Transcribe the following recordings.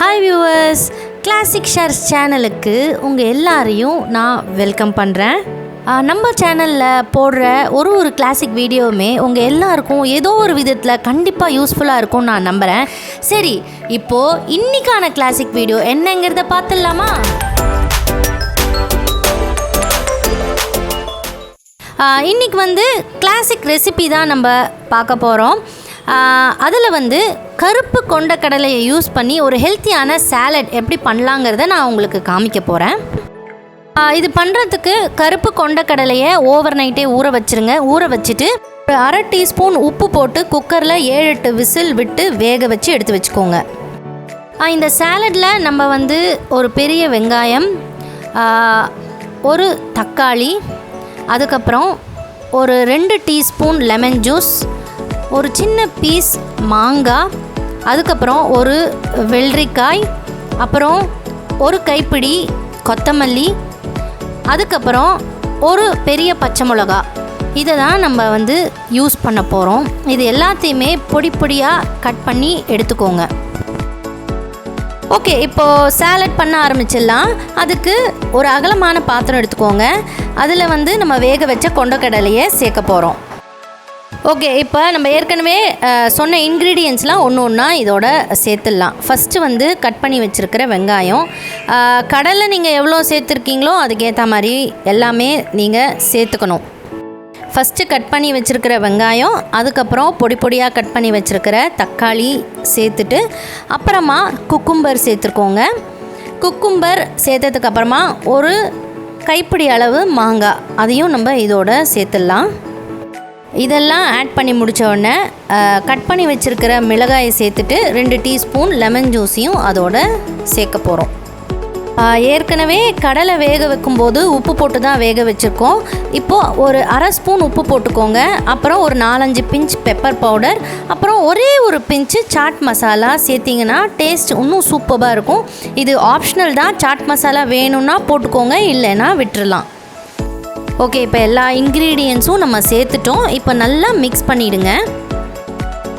Hi viewers, classic shares சேனலுக்கு உங்கள் எல்லாரையும் நான் வெல்கம் பண்ணுறேன். நம்ம சேனலில் போடுற ஒரு கிளாசிக் வீடியோவுமே உங்கள் எல்லாருக்கும் ஏதோ ஒரு விதத்தில் கண்டிப்பாக யூஸ்ஃபுல்லாக இருக்கும்னு நான் நம்புகிறேன். சரி, இப்போது இன்றைக்கான கிளாசிக் வீடியோ என்னங்கிறத பார்த்துடலாமா? இன்றைக்கி கிளாசிக் ரெசிபி தான் நம்ம பார்க்க போகிறோம். அதில் கருப்பு கொண்ட கடலையை யூஸ் பண்ணி ஒரு ஹெல்த்தியான சாலட் எப்படி பண்ணலாங்கிறத நான் உங்களுக்கு காமிக்க போகிறேன். இது பண்ணுறதுக்கு கருப்பு கொண்ட கடலையை ஓவர் நைட்டே ஊற வச்சுருங்க. ஊற வச்சுட்டு ஒரு அரை டீஸ்பூன் உப்பு போட்டு குக்கரில் 7-8 விசில் விட்டு வேக வச்சு எடுத்து வச்சுக்கோங்க. இந்த சாலடில் நம்ம ஒரு பெரிய வெங்காயம், ஒரு தக்காளி, அதுக்கப்புறம் ஒரு 2 டீஸ்பூன் லெமன் ஜூஸ், ஒரு சின்ன பீஸ் மாங்காய், அதுக்கப்புறம் ஒரு வெள்ளரிக்காய், அப்புறம் ஒரு கைப்பிடி கொத்தமல்லி, அதுக்கப்புறம் ஒரு பெரிய பச்சை மிளகா. இதை தான் நம்ம யூஸ் பண்ண போகிறோம். இது எல்லாத்தையுமே பொடி பொடியாக கட் பண்ணி எடுத்துக்கோங்க. ஓகே, இப்போது சாலட் பண்ண ஆரம்பிச்சிடலாம். அதுக்கு ஒரு அகலமான பாத்திரம் எடுத்துக்கோங்க. அதில் நம்ம வேக வச்ச கொண்டக்கடலையை சேர்க்க போகிறோம். ஓகே, இப்போ நம்ம ஏற்கனவே சொன்ன இன்க்ரீடியன்ட்ஸ்லாம் ஒன்று ஒன்றா இதோட சேர்த்துடலாம். ஃபஸ்ட்டு கட் பண்ணி வச்சுருக்கிற வெங்காயம், கடலை நீங்கள் எவ்வளோ சேர்த்துருக்கீங்களோ அதுக்கேற்ற மாதிரி எல்லாமே நீங்கள் சேர்த்துக்கணும். ஃபஸ்ட்டு கட் பண்ணி வச்சுருக்கிற வெங்காயம், அதுக்கப்புறம் பொடி பொடியாக கட் பண்ணி வச்சுருக்கிற தக்காளி சேர்த்துட்டு அப்புறமா குக்கும்பர் சேர்த்துருக்கோங்க. குக்கும்பர் சேர்த்ததுக்கப்புறமா ஒரு கைப்பிடி அளவு மாங்காய், அதையும் நம்ம இதோட சேர்த்துடலாம். இதெல்லாம் ஆட் பண்ணி முடித்த உடனே கட் பண்ணி வச்சுருக்கிற மிளகாயை சேர்த்துட்டு 2 டீஸ்பூன் லெமன் ஜூஸையும் அதோட சேர்க்க போகிறோம். ஏற்கனவே கடலை வேக வைக்கும்போது உப்பு போட்டு தான் வேக வச்சுருக்கோம். இப்போது ஒரு அரை ஸ்பூன் உப்பு போட்டுக்கோங்க. அப்புறம் ஒரு 4-5 பிஞ்ச் பெப்பர் பவுடர், அப்புறம் ஒரே ஒரு பிஞ்சு சாட் மசாலா சேர்த்திங்கன்னா டேஸ்ட் இன்னும் சூப்பராக இருக்கும். இது ஆப்ஷனல் தான். சாட் மசாலா வேணும்னா போட்டுக்கோங்க, இல்லைன்னா விட்டுறலாம். ஓகே, இப்போ எல்லா இன்க்ரீடியன்ஸும் நம்ம சேர்த்துட்டோம். இப்போ நல்லா மிக்ஸ் பண்ணிவிடுங்க.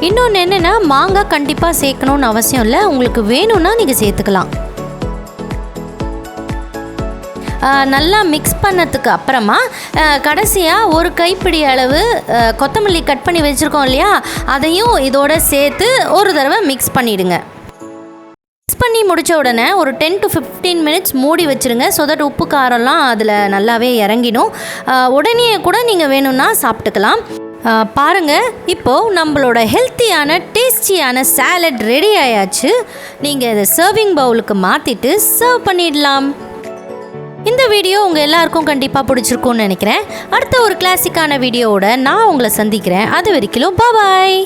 இன்னொன்று என்னென்னா, மாங்காய் கண்டிப்பாக சேர்க்கணுன்னு அவசியம் இல்லை. உங்களுக்கு வேணும்னா நீங்கள் சேர்த்துக்கலாம். நல்லா மிக்ஸ் பண்ணதுக்கு அப்புறமா கடைசியாக ஒரு கைப்பிடி அளவு கொத்தமல்லி கட் பண்ணி வச்சுருக்கோம் இல்லையா, அதையும் இதோட சேர்த்து ஒரு தடவை மிக்ஸ் பண்ணிவிடுங்க. மிக்ஸ் பண்ணி முடித்த உடனே ஒரு 10 to 15 மினிட்ஸ் மூடி வச்சுருங்க. ஸோ தட் உப்பு காரம்லாம் அதில் நல்லாவே இறங்கிடும். உடனே கூட நீங்கள் வேணும்னா சாப்பிட்டுக்கலாம். பாருங்கள், இப்போது நம்மளோட ஹெல்த்தியான டேஸ்டியான சாலட் ரெடி ஆயாச்சு. நீங்கள் இதை சர்விங் பவுலுக்கு மாற்றிட்டு சர்வ் பண்ணிடலாம். இந்த வீடியோ உங்கள் எல்லாருக்கும் கண்டிப்பாக பிடிச்சிருக்கும்னு நினைக்கிறேன். அடுத்த ஒரு கிளாசிக்கான வீடியோவோட நான் உங்களை சந்திக்கிறேன். அது வரைக்கும் பாய்.